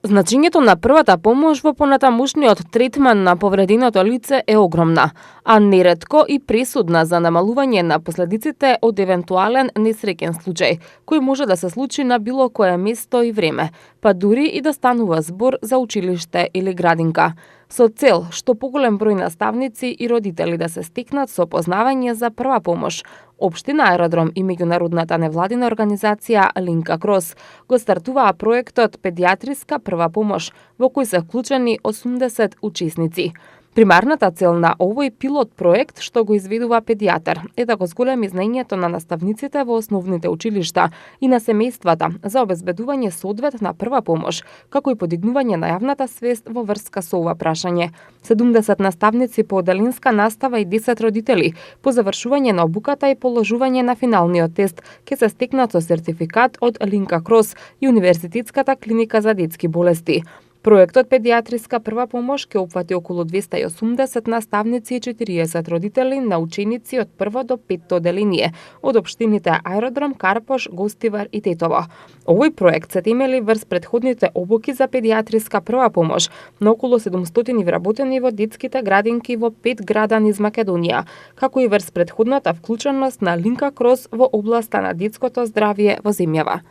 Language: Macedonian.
Значењето на првата помош во понатамушниот третман на повреденото лице е огромна, а неретко и пресудна за намалување на последиците од евентуален несреќен случај, кој може да се случи на било кое место и време, па дури и да станува збор за училиште или градинка. Со цел што поголем број наставници и родители да се стекнат со познавање за прва помош, Општина Аеродром и меѓународната невладина организација Линка Крос го стартуваа проектот Педиатриска прва помош, во кој се вклучени 80 учесници. Примарната цел на овој пилот проект што го изведува педијатар е да го зголеми знаењето на наставниците во основните училишта и на семејствата за обезбедување соодвет на прва помош, како и подигнување на јавната свест во врска со ова прашање. 70 наставници по оделинска настава и 10 родители по завршување на обуката и положување на финалниот тест ќе се стекнат со сертификат од Линка Крос и Универзитетската клиника за детски болести. Проектот Педиатриска прва помош ќе опфати околу 280 наставници и 40 родители на ученици од прво до петто оделение од општините Аеродром, Карпош, Гостивар и Тетово. Овој проект се темели врз претходните обуки за педиатриска прва помош на околу 700 вработени во детските градинки во 5 града низ Македонија, како и врз претходната вклученост на Линка Крос во областа на детското здравје во земјава.